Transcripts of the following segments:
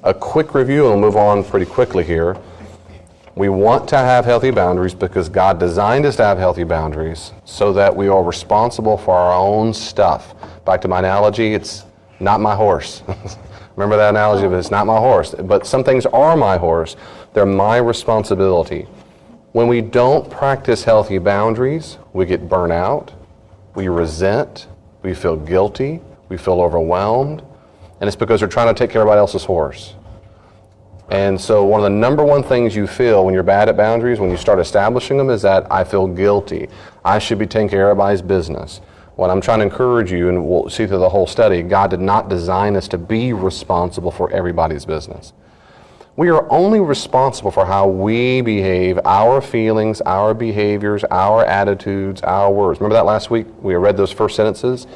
A quick review, and we'll move on pretty quickly here. We want to have healthy boundaries because God designed us to have healthy boundaries so that we are responsible for our own stuff. Back to my analogy, it's not my horse. Remember that analogy, but it's not my horse. But some things are my horse. They're my responsibility. When we don't practice healthy boundaries, we get burnt out, we resent, we feel guilty, we feel overwhelmed, and it's because we're trying to take care of everybody else's horse. And so one of the number one things you feel when you're bad at boundaries, when you start establishing them, is that I feel guilty. I should be taking care of everybody's business. What I'm trying to encourage you, and we'll see through the whole study, God did not design us to be responsible for everybody's business. We are only responsible for how we behave, our feelings, our behaviors, our attitudes, our words. Remember that last week? We read those first sentences.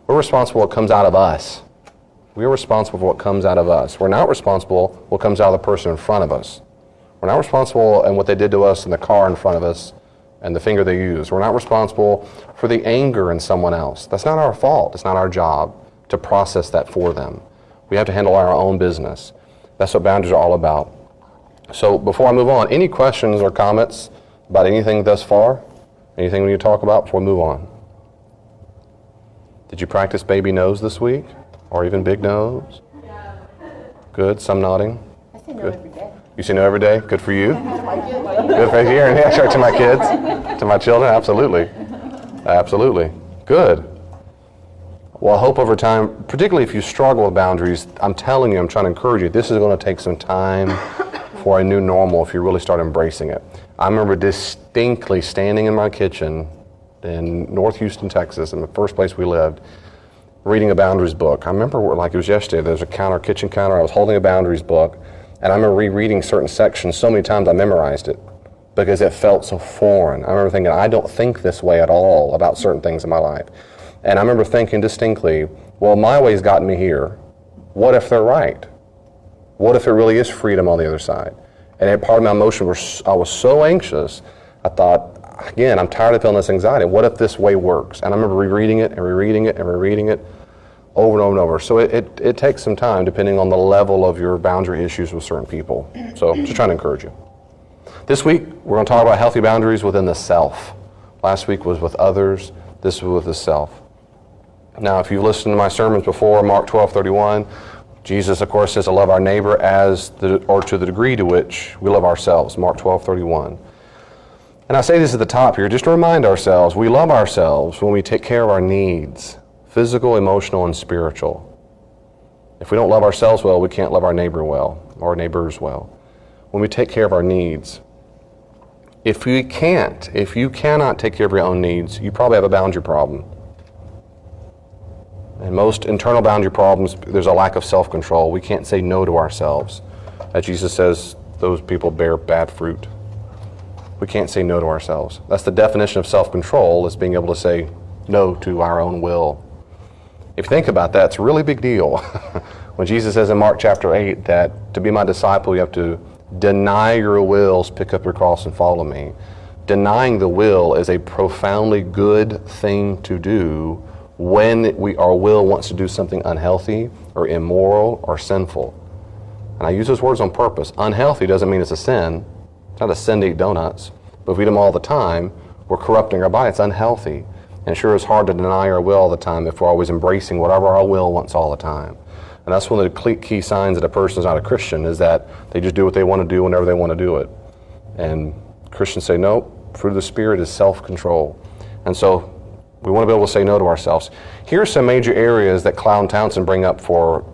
We're responsible for what comes out of us. We are responsible for what comes out of us. We're not responsible for what comes out of the person in front of us. We're not responsible for what they did to us in the car in front of us and the finger they used. We're not responsible for the anger in someone else. That's not our fault. It's not our job to process that for them. We have to handle our own business. That's what boundaries are all about. So before I move on, any questions or comments about anything thus far? Anything we need to talk about before we move on? Did you practice baby nose this week? Or even big nose? Good, some nodding. I say no Good. every day. You say no every day? Good for you. Good for you. And yeah, to my kids, to my children, absolutely. Absolutely. Good. Well, I hope over time, particularly if you struggle with boundaries, I'm telling you, I'm trying to encourage you, this is going to take some time for a new normal if you really start embracing it. I remember distinctly standing in my kitchen in North Houston, Texas, in the first place we lived, reading a boundaries book. I remember like it was yesterday, there was a counter, kitchen counter, I was holding a boundaries book, and I remember rereading certain sections so many times I memorized it because it felt so foreign. I remember thinking, I don't think this way at all about certain things in my life. And I remember thinking distinctly, well, my way's gotten me here. What if they're right? What if it really is freedom on the other side? And part of my emotion was, I was so anxious, I thought, again, I'm tired of feeling this anxiety. What if this way works? And I remember rereading it and rereading it and rereading it over and over and over. So it takes some time depending on the level of your boundary issues with certain people. So just trying to encourage you. This week, we're going to talk about healthy boundaries within the self. Last week was with others. This was with the self. Now, if you've listened to my sermons before, Mark 12:31, Jesus, of course, says to love our neighbor or to the degree to which we love ourselves, Mark 12:31. And I say this at the top here, just to remind ourselves, we love ourselves when we take care of our needs, physical, emotional, and spiritual. If we don't love ourselves well, we can't love our neighbor well, or our neighbors well. When we take care of our needs. If you cannot take care of your own needs, you probably have a boundary problem. And most internal boundary problems, there's a lack of self-control. We can't say no to ourselves. As Jesus says, those people bear bad fruit. We can't say no to ourselves. That's the definition of self-control, is being able to say no to our own will. If you think about that, it's a really big deal. When Jesus says in Mark chapter 8 that to be my disciple, you have to deny your wills, pick up your cross, and follow me. Denying the will is a profoundly good thing to do when our will wants to do something unhealthy or immoral or sinful. And I use those words on purpose. Unhealthy doesn't mean it's a sin. It's not a sin to eat donuts. But if we eat them all the time, we're corrupting our body. It's unhealthy. And sure, it's hard to deny our will all the time if we're always embracing whatever our will wants all the time. And that's one of the key signs that a person is not a Christian, is that they just do what they want to do whenever they want to do it. And Christians say, no, fruit of the Spirit is self-control. And so we want to be able to say no to ourselves. Here are some major areas that Cloud Townsend bring up for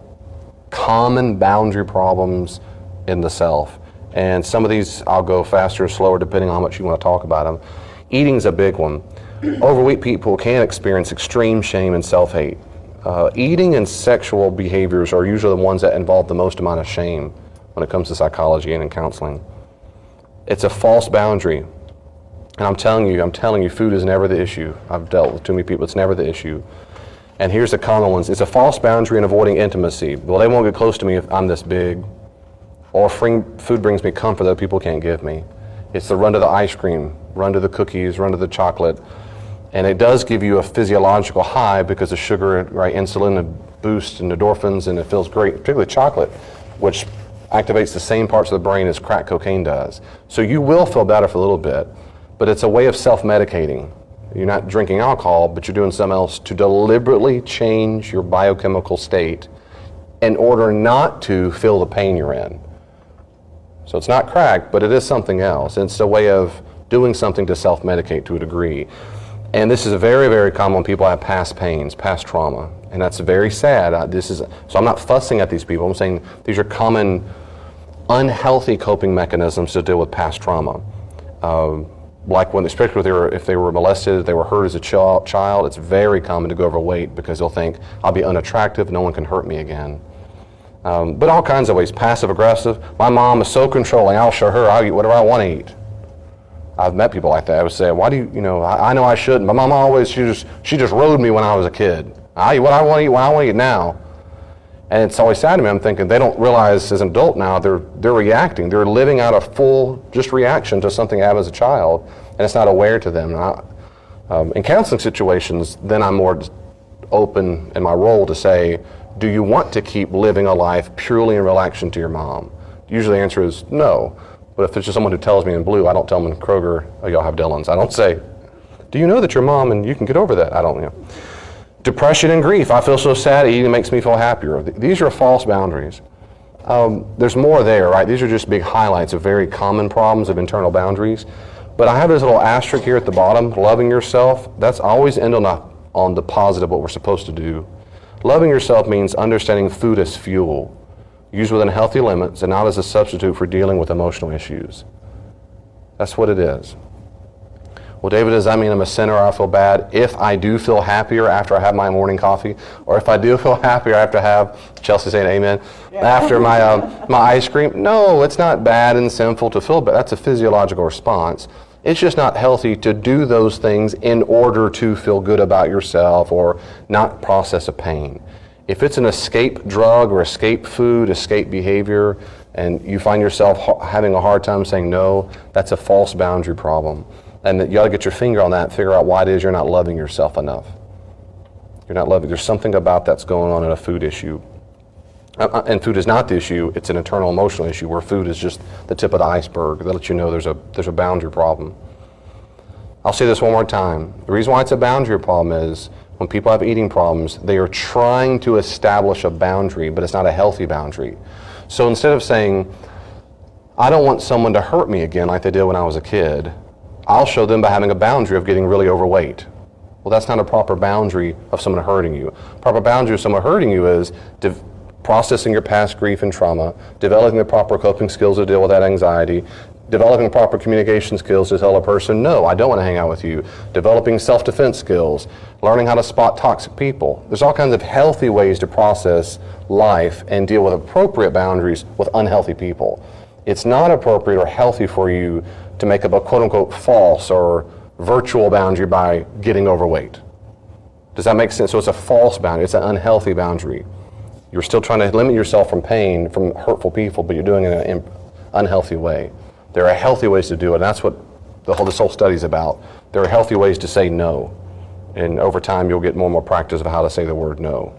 common boundary problems in the self. And some of these I'll go faster or slower depending on how much you want to talk about them. Eating's a big one. Overweight people can experience extreme shame and self-hate. Eating and sexual behaviors are usually the ones that involve the most amount of shame when it comes to psychology and in counseling. It's a false boundary. And I'm telling you, food is never the issue. I've dealt with too many people, it's never the issue. And here's the common ones. It's a false boundary in avoiding intimacy. Well, they won't get close to me if I'm this big. Or food brings me comfort that people can't give me. It's the run to the ice cream, run to the cookies, run to the chocolate. And it does give you a physiological high because the sugar, right, insulin boosts and endorphins, and it feels great, particularly chocolate, which activates the same parts of the brain as crack cocaine does. So you will feel better for a little bit, but it's a way of self-medicating. You're not drinking alcohol, but you're doing something else to deliberately change your biochemical state in order not to feel the pain you're in. So it's not crack, but it is something else. It's a way of doing something to self-medicate to a degree. And this is very, very common when people have past pains, past trauma. And that's very sad. So I'm not fussing at these people. I'm saying these are common unhealthy coping mechanisms to deal with past trauma. Like when, especially if they were molested, they were hurt as a child, it's very common to go overweight because they'll think, I'll be unattractive, no one can hurt me again. But all kinds of ways, passive aggressive. My mom is so controlling, I'll show her, I'll eat whatever I want to eat. I've met people like that. I would say, why do you, I know I shouldn't, but my mom always, she just rode me when I was a kid. I eat what I want to eat when I want to eat now. And it's always sad to me. I'm thinking they don't realize as an adult now they're reacting. They're living out a full just reaction to something they have as a child, and it's not aware to them. In counseling situations, then I'm more open in my role to say, do you want to keep living a life purely in relation to your mom? Usually the answer is no. But if it's just someone who tells me in blue, I don't tell them in Kroger, oh, y'all have Dillons. I don't say, do you know that your mom and you can get over that? I don't. Depression and grief. I feel so sad, eating makes me feel happier. These are false boundaries. There's more there, right? These are just big highlights of very common problems of internal boundaries. But I have this little asterisk here at the bottom, loving yourself. That's always end on the positive, what we're supposed to do. Loving yourself means understanding food as fuel, used within healthy limits and not as a substitute for dealing with emotional issues. That's what it is. Well, David, does that mean I'm a sinner or I feel bad if I do feel happier after I have my morning coffee? Or if I do feel happier after I have, Chelsea saying amen, after my ice cream? No, it's not bad and sinful to feel bad. That's a physiological response. It's just not healthy to do those things in order to feel good about yourself or not process a pain. If it's an escape drug or escape food, escape behavior, and you find yourself having a hard time saying no, that's a false boundary problem. And you got to get your finger on that and figure out why it is you're not loving yourself enough. You're not loving. There's something about that's going on in a food issue. And food is not the issue. It's an internal emotional issue where food is just the tip of the iceberg. That lets you know there's a boundary problem. I'll say this one more time. The reason why it's a boundary problem is when people have eating problems, they are trying to establish a boundary, but it's not a healthy boundary. So instead of saying, I don't want someone to hurt me again like they did when I was a kid, I'll show them by having a boundary of getting really overweight. Well, that's not a proper boundary of someone hurting you. Proper boundary of someone hurting you is processing your past grief and trauma, developing the proper coping skills to deal with that anxiety, developing proper communication skills to tell a person, no, I don't want to hang out with you, developing self-defense skills, learning how to spot toxic people. There's all kinds of healthy ways to process life and deal with appropriate boundaries with unhealthy people. It's not appropriate or healthy for you to make up a quote-unquote false or virtual boundary by getting overweight. Does that make sense? So it's a false boundary. It's an unhealthy boundary. You're still trying to limit yourself from pain, from hurtful people, but you're doing it in an unhealthy way. There are healthy ways to do it, and that's what this whole study is about. There are healthy ways to say no, and over time you'll get more and more practice of how to say the word no.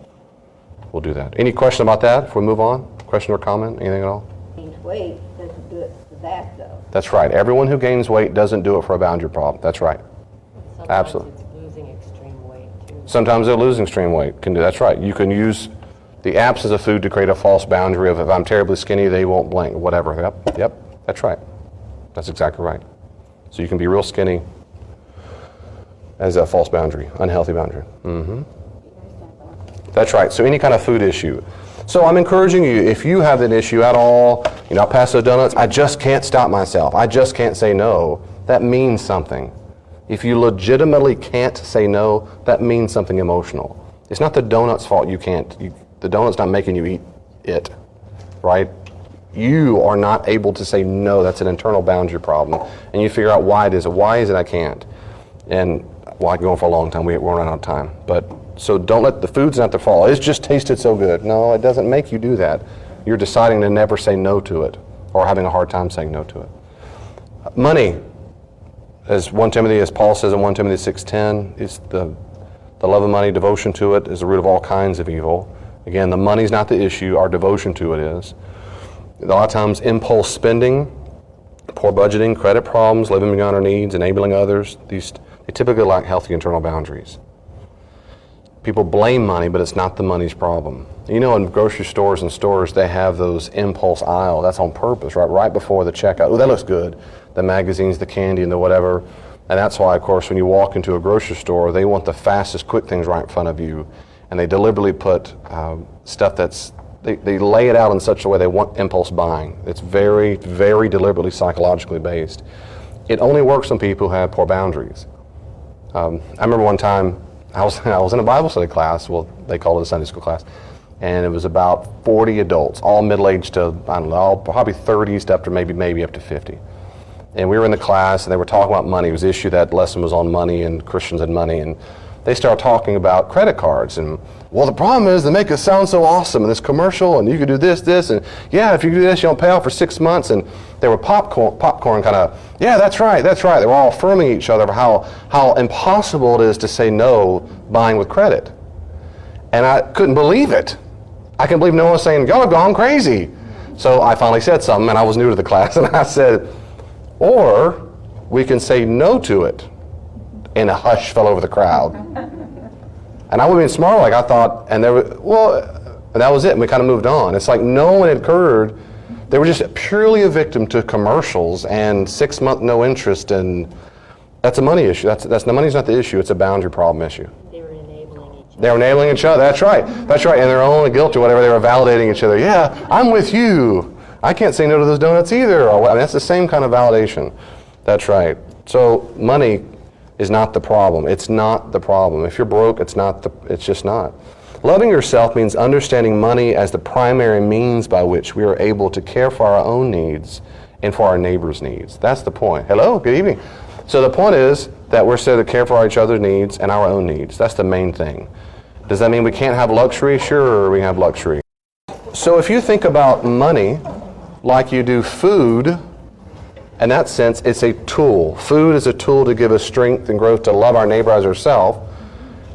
We'll do that. Any question about that before we move on? Question or comment? Anything at all? Gains weight doesn't do it for that, though. That's right. Everyone who gains weight doesn't do it for a boundary problem. That's right. Sometimes Absolutely. it's losing extreme weight, too. Sometimes they're losing extreme weight. That's right. You can use the absence of food to create a false boundary of if I'm terribly skinny, they won't blink, whatever. Yep, that's right. That's exactly right. So you can be real skinny as a false boundary, unhealthy boundary. That's right. So any kind of food issue. So I'm encouraging you, if you have an issue at all, I pass those donuts, I just can't stop myself. I just can't say no. That means something. If you legitimately can't say no, that means something emotional. It's not the donut's fault you can't. The donut's not making you eat it, right? You are not able to say no. That's an internal boundary problem. And you figure out why it is. Why is it I can't? And, I can go on for a long time. We're running out of time. But so don't let the food's not the fault. It's just tasted so good. No, it doesn't make you do that. You're deciding to never say no to it or having a hard time saying no to it. Money, as Paul says in 1 Timothy 6:10, is the love of money, devotion to it is the root of all kinds of evil. Again, the money's not the issue. Our devotion to it is. A lot of times impulse spending, poor budgeting, credit problems, living beyond our needs, enabling others, they typically lack healthy internal boundaries. People blame money, but it's not the money's problem. You know, in grocery stores and stores, they have those impulse aisle. That's on purpose, right before the checkout. Oh, that looks good. The magazines, the candy, and the whatever. And that's why, of course, when you walk into a grocery store, they want the fastest, quick things right in front of you. And they deliberately put stuff they lay it out in such a way they want impulse buying. It's very, very deliberately psychologically based. It only works on people who have poor boundaries. I remember one time, I was in a Bible study class, well, they called it a Sunday school class, and it was about 40 adults, all middle-aged to, I don't know, probably 30s to up to maybe up to 50. And we were in the class, and they were talking about money. It was the issue, that lesson was on money and Christians and money, and they started talking about credit cards. And, well, the problem is they make it sound so awesome in this commercial, and you could do this, and yeah, if you do this, you don't pay off for 6 months. And they were popcorn kind of, yeah, that's right. They were all affirming each other for how impossible it is to say no buying with credit. And I couldn't believe it. I couldn't believe no one was saying, y'all have gone crazy. So I finally said something, and I was new to the class, and I said, or we can say no to it. And a hush fell over the crowd. And I would have been smart, like I thought, and that was it, and we kind of moved on. It's like no one had occurred. They were just purely a victim to commercials and 6 month no interest, and that's a money issue. The money's not the issue, it's a boundary problem issue. They were enabling each other. They were enabling each other, that's right. And they're only guilty or whatever, they were validating each other. Yeah, I'm with you. I can't say no to those donuts either. That's the same kind of validation. That's right. So money is not the problem. It's not the problem. If you're broke, it's just not. Loving yourself means understanding money as the primary means by which we are able to care for our own needs and for our neighbor's needs. That's the point. Hello, good evening. So the point is that we're said to care for each other's needs and our own needs. That's the main thing. Does that mean we can't have luxury? Sure, we have luxury. So if you think about money like you do food, in that sense, it's a tool. Food is a tool to give us strength and growth to love our neighbor as ourselves.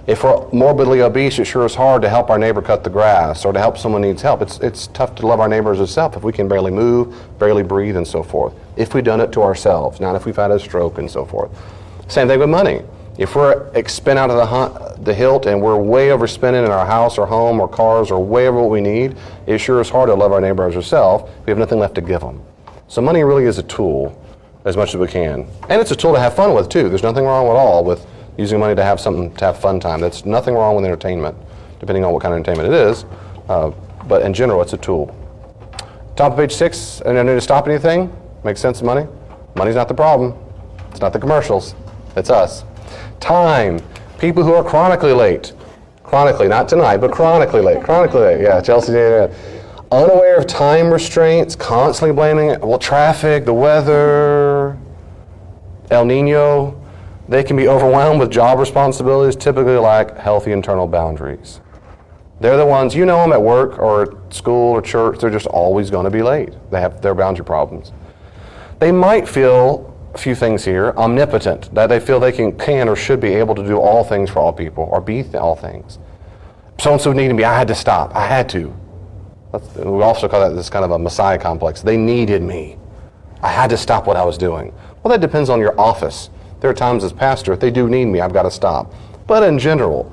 If we're morbidly obese, it sure is hard to help our neighbor cut the grass or to help someone who needs help. It's tough to love our neighbor as ourselves if we can barely move, barely breathe, and so forth. If we've done it to ourselves, not if we've had a stroke and so forth. Same thing with money. If we're spent out of the hilt and we're way overspending in our house or home or cars or way over what we need, it sure is hard to love our neighbor as ourselves. We have nothing left to give them. So money really is a tool as much as we can. And it's a tool to have fun with too. There's nothing wrong at all with using money to have fun time. There's nothing wrong with entertainment, depending on what kind of entertainment it is. But in general, it's a tool. Top of page 6, and I need to stop anything? Make sense of money? Money's not the problem. It's not the commercials. It's us. Time. People who are chronically late. Chronically, not tonight, but chronically late. Chronically late, yeah, Chelsea did it. Unaware of time restraints, constantly blaming traffic, the weather, El Nino. They can be overwhelmed with job responsibilities, typically lack healthy internal boundaries. They're the ones, you know them at work or at school or church, they're just always going to be late. They have their boundary problems. They might feel, a few things here, omnipotent, that they feel they can or should be able to do all things for all people or be all things. So-and-so needed me, I had to stop, I had to. We also call that this kind of a Messiah complex. They needed me. I had to stop what I was doing. Well, that depends on your office. There are times as pastor, if they do need me, I've got to stop. But in general,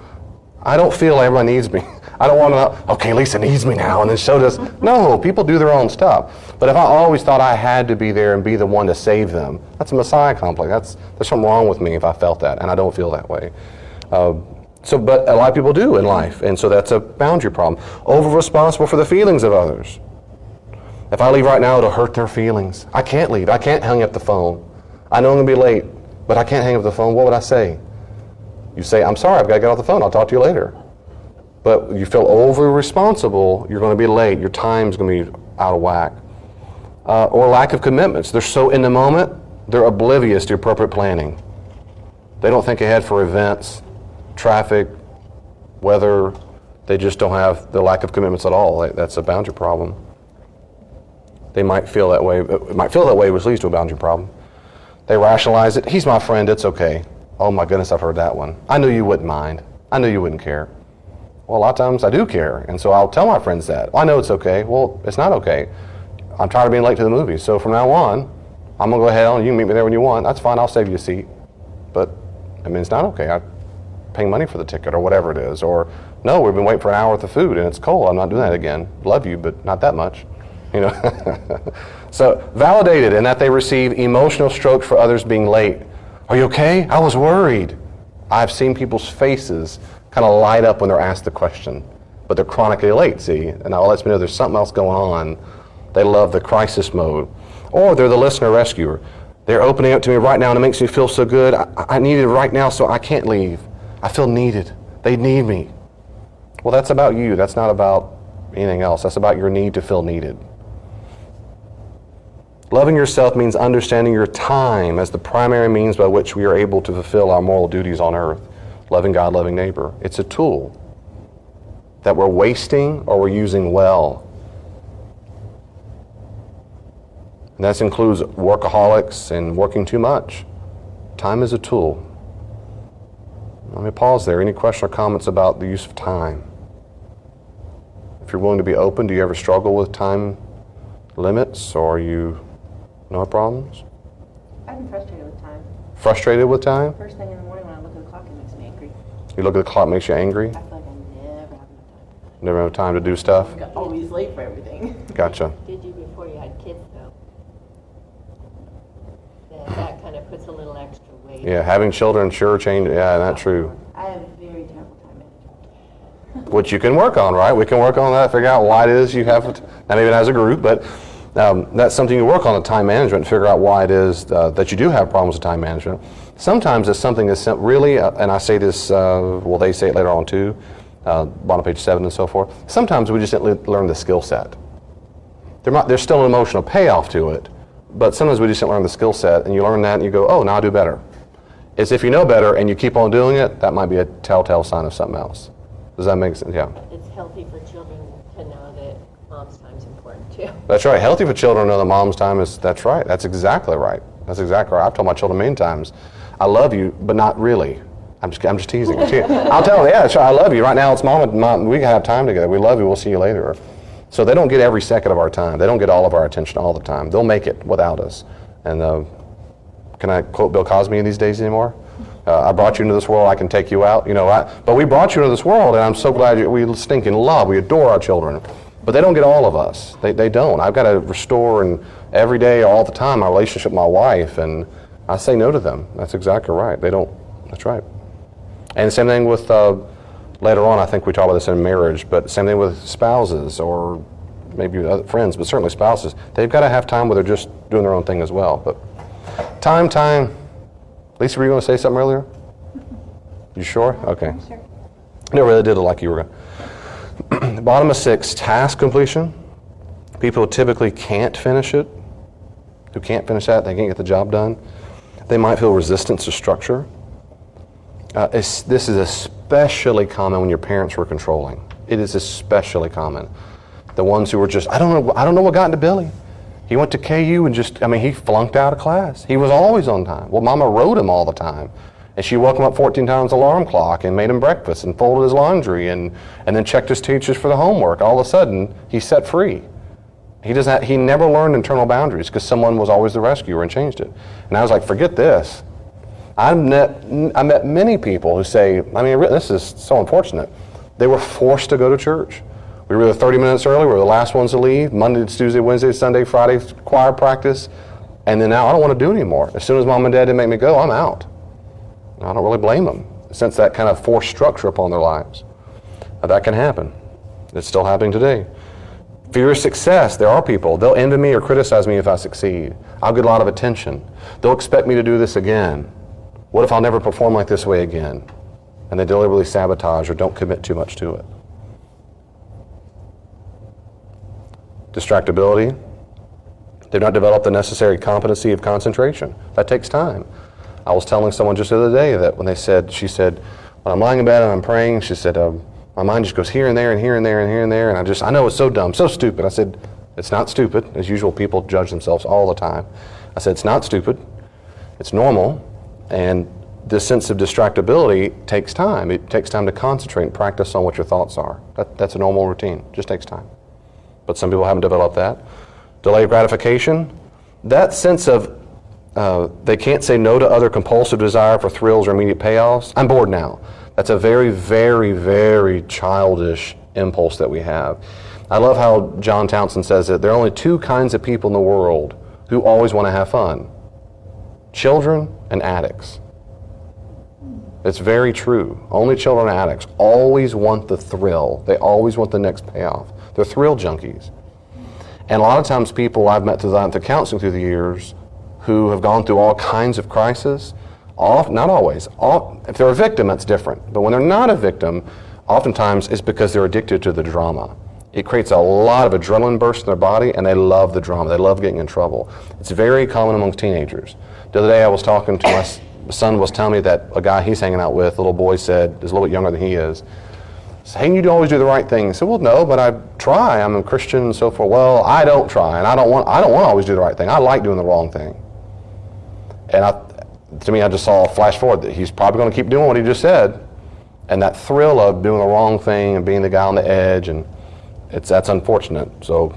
I don't feel everyone needs me. I don't want to, okay, Lisa needs me now, and then so does. No, people do their own stuff. But if I always thought I had to be there and be the one to save them, that's a Messiah complex. There's something wrong with me if I felt that, and I don't feel that way. But a lot of people do in life, and so that's a boundary problem. Over-responsible for the feelings of others. If I leave right now, it'll hurt their feelings. I can't leave. I can't hang up the phone. I know I'm going to be late, but I can't hang up the phone. What would I say? You say, I'm sorry, I've got to get off the phone. I'll talk to you later. But you feel over-responsible, you're going to be late. Your time's going to be out of whack. Or lack of commitments. They're so in the moment, they're oblivious to appropriate planning. They don't think ahead for events, traffic, weather. They just don't have the lack of commitments at all. That's a boundary problem. They might feel that way. It might feel that way, which leads to a boundary problem. They rationalize it. He's my friend. It's okay. Oh my goodness, I've heard that one. I knew you wouldn't mind. I knew you wouldn't care. Well, a lot of times I do care, and so I'll tell my friends that. Well, I know it's okay. Well, it's not okay. I'm tired of being late to the movie. So from now on, I'm going to go ahead and you can meet me there when you want. That's fine. I'll save you a seat. But, I mean, it's not okay. I'm paying money for the ticket or whatever it is. Or, no, we've been waiting for an hour with the food and it's cold. I'm not doing that again. Love you, but not that much. You know. So, validated in that they receive emotional strokes for others being late. Are you okay? I was worried. I've seen people's faces kind of light up when they're asked the question. But they're chronically late, see? And that lets me know there's something else going on. They love the crisis mode. Or they're the listener rescuer. They're opening up to me right now and it makes me feel so good. I need it right now so I can't leave. I feel needed. They need me. Well, that's about you. That's not about anything else. That's about your need to feel needed. Loving yourself means understanding your time as the primary means by which we are able to fulfill our moral duties on earth. Loving God, loving neighbor. It's a tool that we're wasting or we're using well. And that includes workaholics and working too much. Time is a tool. Let me pause there. Any questions or comments about the use of time? If you're willing to be open, do you ever struggle with time limits or you no problems? I'm frustrated with time. Frustrated with time? First thing in the morning when I look at the clock, it makes me angry. You look at the clock, makes you angry? I feel like I never have enough time. Never have time to do stuff? I'm always late for everything. Gotcha. Did you before you had kids, though? That kind of puts a little extra weight. Yeah, having children sure change. Yeah, that's true. I have very terrible time management. Which you can work on, right? We can work on that, figure out why it is you have it, not even as a group, but that's something you work on, the time management, figure out why it is that you do have problems with time management. Sometimes it's something that's really, and I say this, well, they say it later on too, bottom page 7 and so forth. Sometimes we just didn't learn the skill set. There's still an emotional payoff to it, but sometimes we just didn't learn the skill set, and you learn that and you go, oh, now I do better. It's if you know better and you keep on doing it, that might be a telltale sign of something else. Does that make sense? Yeah. It's healthy for children to know that mom's time's important, too. That's right. Healthy for children to know that mom's time is, that's right. That's exactly right. That's exactly right. I've told my children many times, I love you, but not really. I'm just teasing. I'll tell them, yeah, sure, I love you. Right now it's mom, we can have time together. We love you, we'll see you later. So they don't get every second of our time. They don't get all of our attention all the time. They'll make it without us. And can I quote Bill Cosby these days anymore? I brought you into this world, I can take you out. You know, but we brought you into this world, and I'm so glad we stink in love. We adore our children. But they don't get all of us. They don't. I've got to restore, and every day, all the time, my relationship with my wife, and I say no to them. That's exactly right. They don't. That's right. And the same thing with, later on, I think we talk about this in marriage, but same thing with spouses or maybe other friends, but certainly spouses. They've got to have time where they're just doing their own thing as well. But time. Lisa, were you going to say something earlier? You sure? Okay. Sure. No, really did look like you were going to. Bottom of 6, task completion. People who typically can't finish it, who can't finish that, they can't get the job done. They might feel resistance to structure. This is especially common when your parents were controlling. It is especially common. The ones who were just, I don't know what got into Billy. He went to KU and he flunked out of class. He was always on time. Well, Mama wrote him all the time. And she woke him up 14 times alarm clock and made him breakfast and folded his laundry and then checked his teachers for the homework. All of a sudden, he's set free. He never learned internal boundaries because someone was always the rescuer and changed it. And I was like, forget this. I met many people who say, this is so unfortunate. They were forced to go to church. We were there 30 minutes early. We were the last ones to leave. Monday, Tuesday, Wednesday, Sunday, Friday, choir practice. And then now I don't want to do it anymore. As soon as Mom and Dad didn't make me go, I'm out. I don't really blame them. Since that kind of forced structure upon their lives. Now, that can happen. It's still happening today. Fear of success. There are people. They'll envy me or criticize me if I succeed. I'll get a lot of attention. They'll expect me to do this again. What if I'll never perform like this way again? And they deliberately sabotage or don't commit too much to it. Distractibility. They've not developed the necessary competency of concentration. That takes time. I was telling someone just the other day that when she said, when I'm lying in bed and I'm praying, she said, my mind just goes here and there and here and there and here and there, and I know it's so dumb, so stupid. I said, it's not stupid. As usual, people judge themselves all the time. I said, it's not stupid. It's normal. And this sense of distractibility takes time. It takes time to concentrate and practice on what your thoughts are. That's a normal routine. It just takes time. But some people haven't developed that. Delayed gratification, that sense of they can't say no to other compulsive desire for thrills or immediate payoffs. I'm bored now. That's a very, very, very childish impulse that we have. I love how John Townsend says that there are only two kinds of people in the world who always want to have fun: children and addicts. It's very true. Only children and addicts always want the thrill. They always want the next payoff. They're thrill junkies. And a lot of times people I've met through counseling through the years who have gone through all kinds of crises, not always. If they're a victim, that's different. But when they're not a victim, oftentimes it's because they're addicted to the drama. It creates a lot of adrenaline bursts in their body, and they love the drama. They love getting in trouble. It's very common amongst teenagers. The other day I was talking to my son was telling me that a guy he's hanging out with, a little boy said, is a little bit younger than he is, saying, "You always do the right thing." I said, "Well, no, but I try. I'm a Christian and so forth." "Well, I don't try, and I don't want to always do the right thing. I like doing the wrong thing." And to me, I just saw a flash forward that he's probably going to keep doing what he just said, and that thrill of doing the wrong thing and being the guy on the edge, and that's unfortunate. So,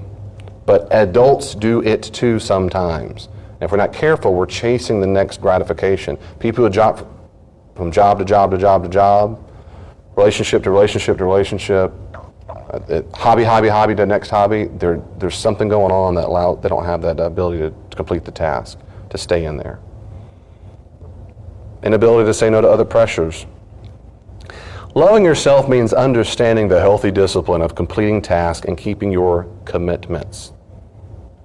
but adults do it too sometimes. And if we're not careful, we're chasing the next gratification. People who jump from job to job to job to job, relationship to relationship to relationship, hobby to the next hobby. There's something going on that they don't have that ability to complete the task, to stay in there. Inability to say no to other pressures. Loving yourself means understanding the healthy discipline of completing tasks and keeping your commitments.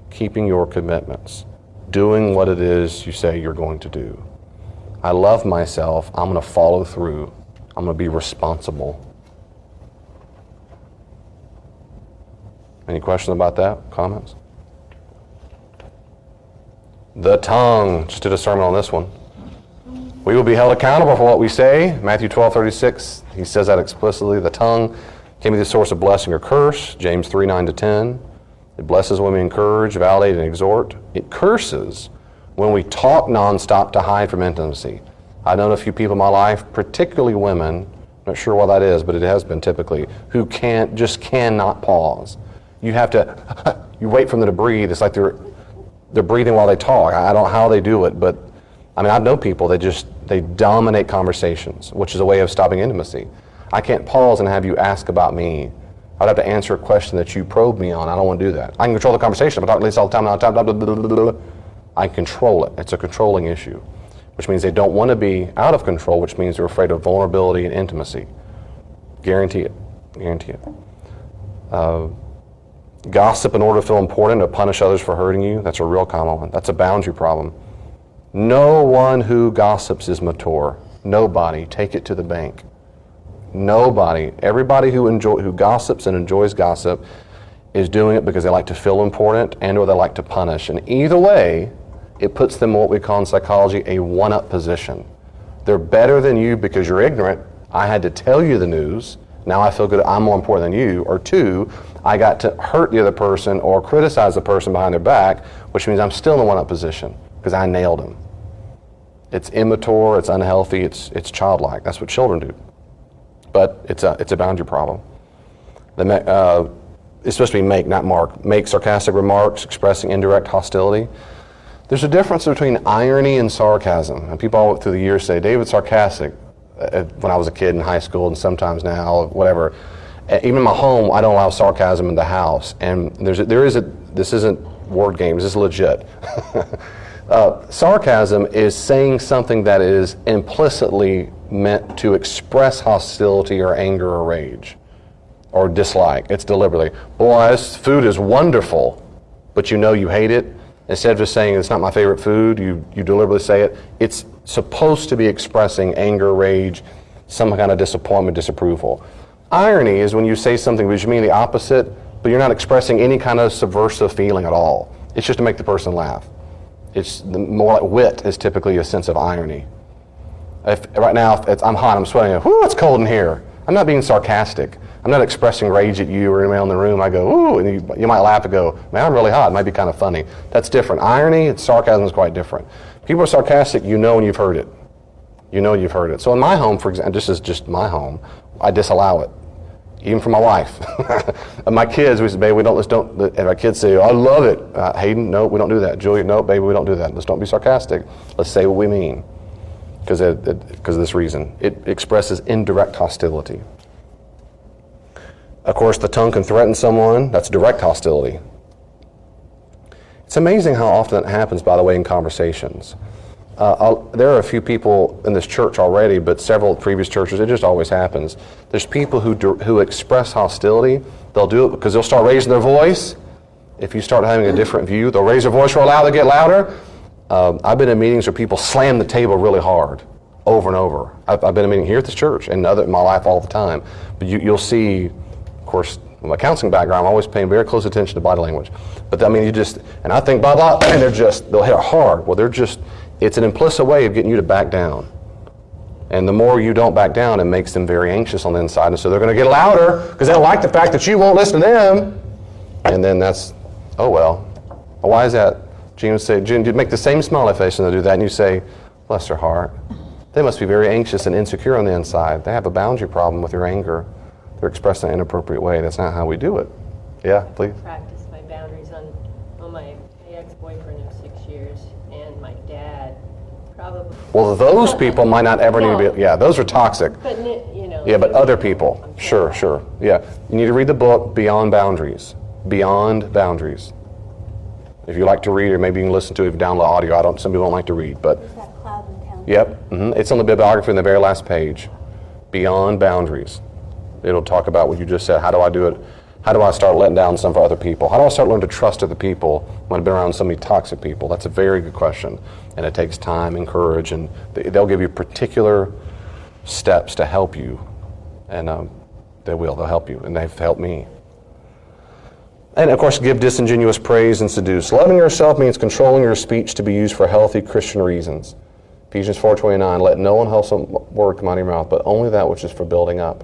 Keeping your commitments. Doing what it is you say you're going to do. I love myself. I'm going to follow through. I'm going to be responsible. Any questions about that? Comments? The tongue. Just did a sermon on this one. We will be held accountable for what we say. Matthew 12:36, he says that explicitly. The tongue can be the source of blessing or curse. James 3:9-10. It blesses when we encourage, validate, and exhort. It curses when we talk nonstop to hide from intimacy. I've known a few people in my life, particularly women, not sure why that is, but it has been typically, who just cannot pause. You have to, you wait for them to breathe. It's like they're breathing while they talk. I don't know how they do it, but I mean, I know people that they dominate conversations, which is a way of stopping intimacy. I can't pause and have you ask about me. I'd have to answer a question that you probe me on. I don't want to do that. I can control the conversation. I'm talking at least all the time. I control it. It's a controlling issue, which means they don't want to be out of control, which means they're afraid of vulnerability and intimacy. Guarantee it. Guarantee it. Gossip in order to feel important, to punish others for hurting you. That's a real common one. That's a boundary problem. No one who gossips is mature. Nobody. Take it to the bank. Nobody. Everybody who gossips and enjoys gossip is doing it because they like to feel important and or they like to punish. And either way, it puts them in what we call in psychology a one-up position. They're better than you because you're ignorant. I had to tell you the news. Now I feel good. I'm more important than you. Or two, I got to hurt the other person or criticize the person behind their back, which means I'm still in a one-up position because I nailed him. It's immature, it's unhealthy, it's childlike. That's what children do. But it's a boundary problem. It's supposed to be make, not mark. Make sarcastic remarks, expressing indirect hostility. There's a difference between irony and sarcasm. And people all through the years say, David's sarcastic. When I was a kid in high school and sometimes now, whatever. Even in my home, I don't allow sarcasm in the house. And this isn't word games, this is legit. Sarcasm is saying something that is implicitly meant to express hostility or anger or rage or dislike. It's deliberately, boy, this food is wonderful, but you know you hate it. Instead of just saying it's not my favorite food, you deliberately say it. It's supposed to be expressing anger, rage, some kind of disappointment, disapproval. Irony is when you say something which you mean the opposite, but you're not expressing any kind of subversive feeling at all. It's just to make the person laugh. It's more like wit is typically a sense of irony. Right now, I'm hot, I'm sweating, whoo, it's cold in here. I'm not being sarcastic. I'm not expressing rage at you or anyone in the room. I go, ooh, and you might laugh and go, man, I'm really hot. It might be kind of funny. That's different. Irony and sarcasm is quite different. People are sarcastic, you know when you've heard it. You know you've heard it. So in my home, for example, this is just my home, I disallow it. Even for my wife. My kids, we say, babe, let's don't, and my kids say, I love it. Hayden, no, we don't do that. Julia, no, baby, we don't do that. Let's don't be sarcastic. Let's say what we mean. Because of this reason. It expresses indirect hostility. Of course, the tongue can threaten someone. That's direct hostility. It's amazing how often that happens, by the way, in conversations. There are a few people in this church already, but several previous churches, it just always happens. There's people who express hostility. They'll do it because they'll start raising their voice. If you start having a different view, they'll raise their voice real loud, they get louder. I've been in meetings where people slam the table really hard, over and over. I've been in a meeting here at this church and in my life all the time. But you'll see, of course, with my counseling background, I'm always paying very close attention to body language. But I mean, and I think blah, blah, and they'll hit it hard. Well, it's an implicit way of getting you to back down. And the more you don't back down, it makes them very anxious on the inside. And so they're going to get louder because they don't like the fact that you won't listen to them. And then that's, oh well. Why is that? Gene would say, Gene, you make the same smiley face when they do that, and you say, bless their heart. They must be very anxious and insecure on the inside. They have a boundary problem with your anger. They're expressed in an inappropriate way. That's not how we do it. Yeah, please. Practice my boundaries on my ex-boyfriend of 6 years and my dad, probably. Well, those people might not ever need to be, yeah, those are toxic. But, you know. Yeah, but other people, sure. Yeah, you need to read the book, Beyond Boundaries. Beyond Boundaries. If you like to read, or maybe you can listen to it if you download audio. Some people don't like to read, but. Is that Cloud and Town? Yep, it's on the bibliography in the very last page. Beyond Boundaries. It'll talk about what you just said. How do I do it? How do I start letting down some for other people? How do I start learning to trust other people when I've been around so many toxic people? That's a very good question. And it takes time and courage, and they'll give you particular steps to help you. And they'll help you, and they've helped me. And of course, give disingenuous praise and seduce. Loving yourself means controlling your speech to be used for healthy Christian reasons. Ephesians 4:29, let no unwholesome word come out of your mouth, but only that which is for building up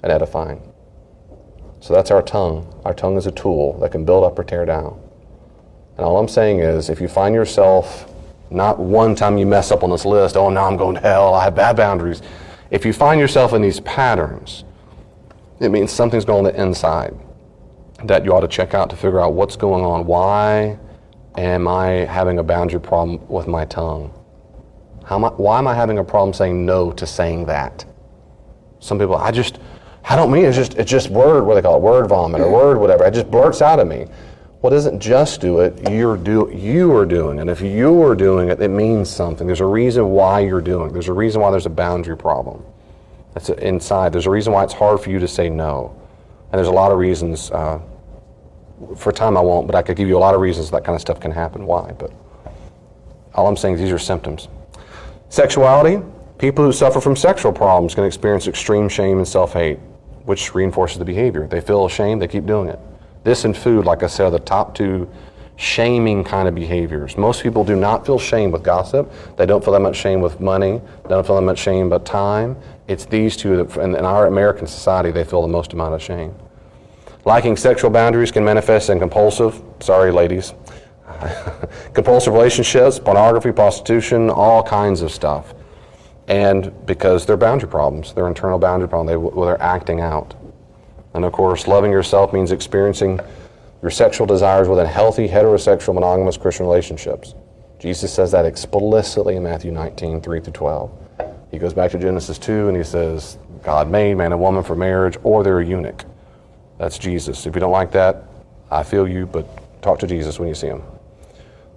and edifying. So that's our tongue. Our tongue is a tool that can build up or tear down. And all I'm saying is, if you find yourself, not one time you mess up on this list, oh, now I'm going to hell, I have bad boundaries. If you find yourself in these patterns, it means something's going on the inside that you ought to check out to figure out what's going on. Why am I having a boundary problem with my tongue? Why am I having a problem saying no to saying that? Some people, I don't mean it's just word, what they call it, word vomit or word whatever. It just blurts out of me. Well, it doesn't just do it, you are doing it. If you are doing it, it means something. There's a reason why you're doing it. There's a reason why there's a boundary problem. That's inside. There's a reason why it's hard for you to say no. And there's a lot of reasons, for time I won't, but I could give you a lot of reasons that kind of stuff can happen. Why? But all I'm saying is these are symptoms. Sexuality, people who suffer from sexual problems can experience extreme shame and self-hate, which reinforces the behavior. They feel ashamed, they keep doing it. This and food, like I said, are the top two shaming kind of behaviors. Most people do not feel shame with gossip. They don't feel that much shame with money. They don't feel that much shame about time. It's these two that, in our American society, they feel the most amount of shame. Lacking sexual boundaries can manifest in compulsive, sorry ladies, compulsive relationships, pornography, prostitution, all kinds of stuff. And because they're boundary problems, they're internal boundary problems, they're acting out. And of course, loving yourself means experiencing your sexual desires within healthy, heterosexual, monogamous Christian relationships. Jesus says that explicitly in Matthew 19, 3-12. He goes back to Genesis 2 and he says, God made man and woman for marriage, or they're a eunuch. That's Jesus. If you don't like that, I feel you, but talk to Jesus when you see him.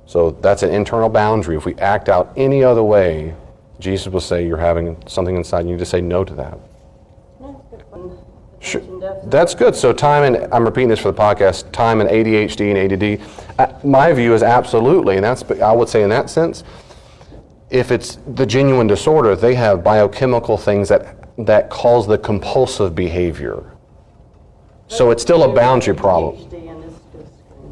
So that's an internal boundary. If we act out any other way, Jesus will say you're having something inside. You need to say no to that. Sure. That's good. So time and, I'm repeating this for the podcast, time and ADHD and ADD. My view is absolutely, and I would say in that sense, if it's the genuine disorder, they have biochemical things that cause the compulsive behavior. So it's still a boundary problem.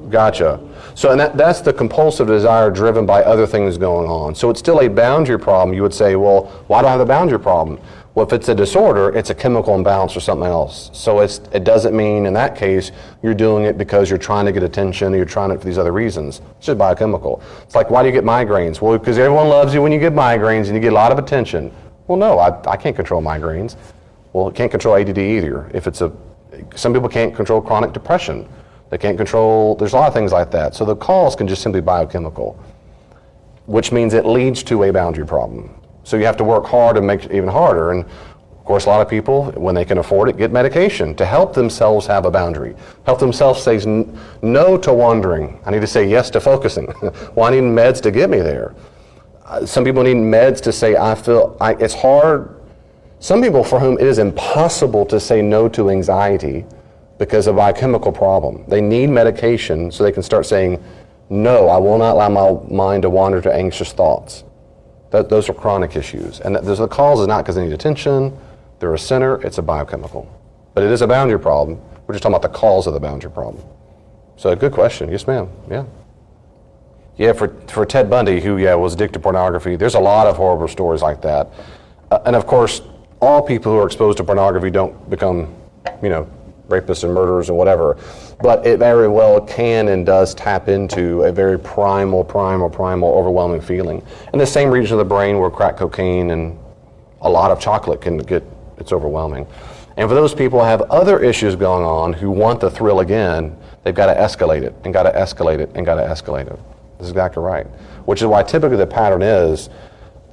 Gotcha. So and that's the compulsive desire driven by other things going on. So it's still a boundary problem. You would say, well, why do I have a boundary problem? Well, if it's a disorder, it's a chemical imbalance or something else. So it doesn't mean in that case you're doing it because you're trying to get attention or you're trying it for these other reasons. It's just biochemical. It's like, why do you get migraines? Well, because everyone loves you when you get migraines and you get a lot of attention. Well, no, I can't control migraines. Well, it can't control ADD either if it's a Some people can't control chronic depression. They can't control, there's a lot of things like that. So the cause can just simply be biochemical, which means it leads to a boundary problem. So you have to work hard and make it even harder. And of course, a lot of people, when they can afford it, get medication to help themselves have a boundary. Help themselves say no to wandering. I need to say yes to focusing. Well, I need meds to get me there. Some people need meds to say, it's hard. Some people for whom it is impossible to say no to anxiety because of a biochemical problem. They need medication so they can start saying, no, I will not allow my mind to wander to anxious thoughts. Those are chronic issues. And the cause is not because they need attention, they're a center, it's a biochemical. But it is a boundary problem. We're just talking about the cause of the boundary problem. So a good question. Yes, ma'am. Yeah. Yeah, for Ted Bundy, who was addicted to pornography, there's a lot of horrible stories like that. And of course, all people who are exposed to pornography don't become, rapists and murderers and whatever. But it very well can and does tap into a very primal, overwhelming feeling. And the same region of the brain where crack cocaine and a lot of chocolate can it's overwhelming. And for those people who have other issues going on who want the thrill again, they've got to escalate it and got to escalate it and got to escalate it. That's exactly right. Which is why typically the pattern is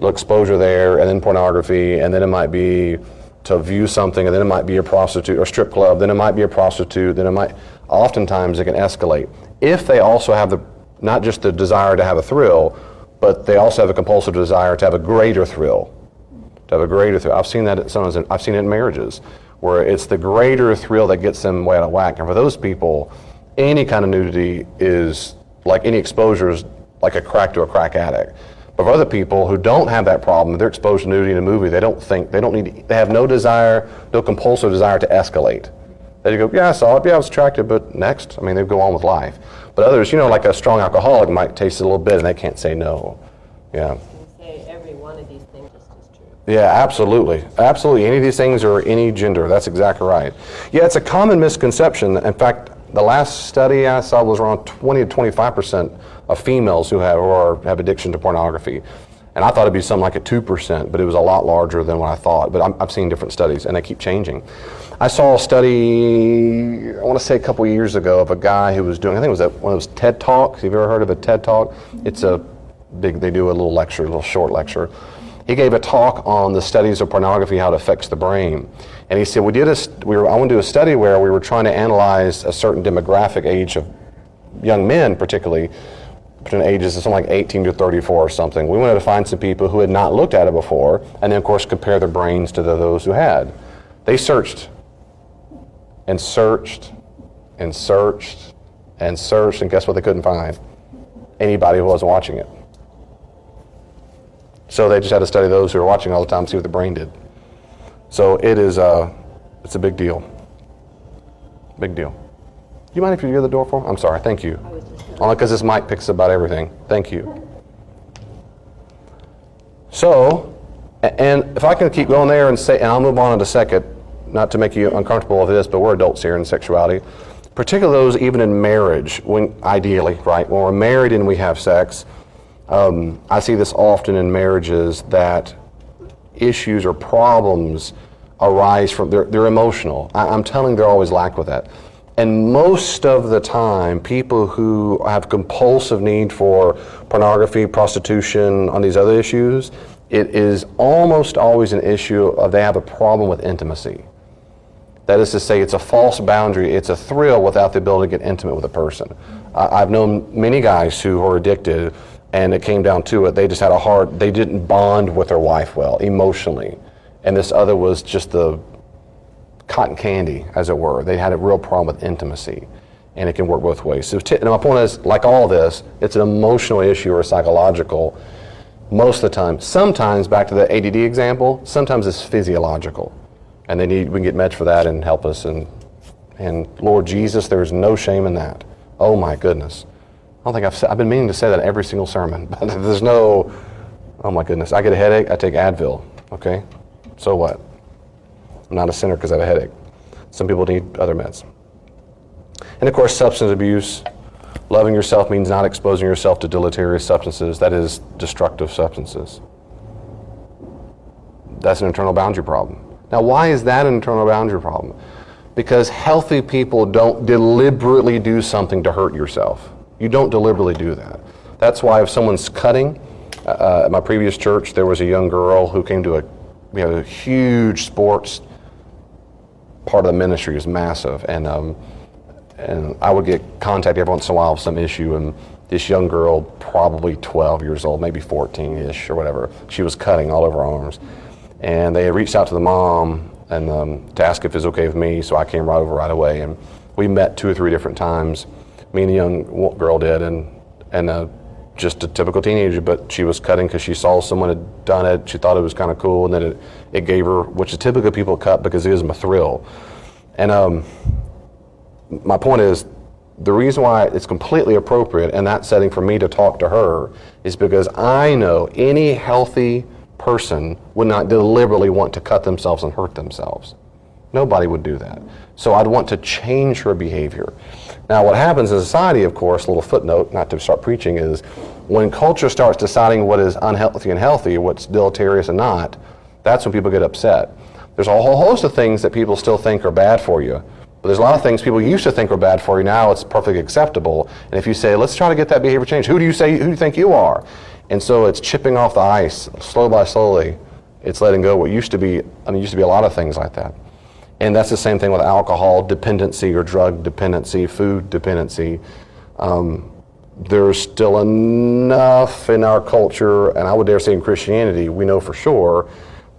exposure there and then pornography, and then it might be to view something, and then it might be a prostitute or strip club, then it might be a prostitute, then it might, oftentimes it can escalate. If they also have not just the desire to have a thrill, but they also have a compulsive desire to have a greater thrill. I've seen that I've seen it in marriages, where it's the greater thrill that gets them way out of whack. And for those people, any kind of nudity is like any exposure is like a crack to a crack addict. But for other people who don't have that problem, they're exposed to nudity in a movie, they have no desire, no compulsive desire to escalate. They go, yeah, I saw it, yeah, I was attracted, but next, they go on with life. But others, like a strong alcoholic might taste it a little bit and they can't say no. Yeah. I was going to say every one of these things is true. Yeah, absolutely. Absolutely. Any of these things are any gender. That's exactly right. Yeah, it's a common misconception. In fact, the last study I saw was around 20 to 25% of females who have addiction to pornography. And I thought it'd be something like a 2%, but it was a lot larger than what I thought. But I've seen different studies, and they keep changing. I saw a study, I want to say a couple years ago, of a guy who was doing, I think it was one of those TED Talks. Have you ever heard of a TED Talk? It's they do a little short lecture. He gave a talk on the studies of pornography, how it affects the brain. And he said, I want to do a study where we were trying to analyze a certain demographic age of young men, particularly between ages of something like 18 to 34 or something. We wanted to find some people who had not looked at it before, and then of course compare their brains to those who had. They searched and searched and searched and searched, and guess what they couldn't find? Anybody who wasn't watching it. So they just had to study those who were watching all the time, see what the brain did. So it's a big deal. Big deal. Do you mind if you get the door for me? I'm sorry, thank you. Only because this mic picks about everything. Thank you. So, and if I can keep going there and I'll move on in a second, not to make you uncomfortable with this, but we're adults here in sexuality. Particularly those even in marriage, ideally, right? When we're married and we have sex, I see this often in marriages that issues or problems arise from, they're emotional. I'm telling they're always lack with that. And most of the time, people who have compulsive need for pornography, prostitution, on these other issues, it is almost always an issue of they have a problem with intimacy. That is to say, it's a false boundary. It's a thrill without the ability to get intimate with a person. I've known many guys who are addicted, and it came down to it. They just had they didn't bond with their wife well, emotionally. And this other was just the cotton candy, as it were. They had a real problem with intimacy, and it can work both ways. So my point is, like all this, it's an emotional issue or psychological most of the time. Sometimes, back to the ADD example, sometimes it's physiological, and we can get meds for that and help us. And Lord Jesus, there's no shame in that. Oh my goodness. I don't think I've been meaning to say that in every single sermon, but there's no, oh my goodness. I get a headache, I take Advil, okay? So what? I'm not a sinner because I have a headache. Some people need other meds. And of course, substance abuse. Loving yourself means not exposing yourself to deleterious substances, that is, destructive substances. That's an internal boundary problem. Now, why is that an internal boundary problem? Because healthy people don't deliberately do something to hurt yourself. You don't deliberately do that. That's why if someone's cutting, at my previous church, there was a young girl who came to we had a huge sports part of the ministry, is massive, and I would get contacted every once in a while with some issue, and this young girl, probably 12 years old, maybe 14-ish or whatever, she was cutting all over her arms. And they had reached out to the mom and to ask if it was okay with me, so I came right over right away. And we met 2 or 3 different times. Me and the young girl did, and just a typical teenager, but she was cutting because she saw someone had done it. She thought it was kind of cool, and then it gave her, which is typically people cut because it gives them a thrill. And my point is, the reason why it's completely appropriate in that setting for me to talk to her is because I know any healthy person would not deliberately want to cut themselves and hurt themselves. Nobody would do that. So I'd want to change her behavior. Now what happens in society, of course, a little footnote, not to start preaching, is when culture starts deciding what is unhealthy and healthy, what's deleterious and not, that's when people get upset. There's a whole host of things that people still think are bad for you. But there's a lot of things people used to think were bad for you, now it's perfectly acceptable. And if you say, let's try to get that behavior changed, who do you think you are? And so it's chipping off the ice, slow by slowly. It's letting go what used to be, used to be a lot of things like that. And that's the same thing with alcohol dependency or drug dependency, food dependency. There's still enough in our culture, and I would dare say in Christianity, we know for sure,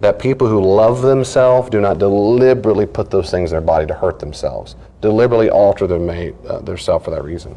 that people who love themselves do not deliberately put those things in their body to hurt themselves, deliberately alter their self for that reason.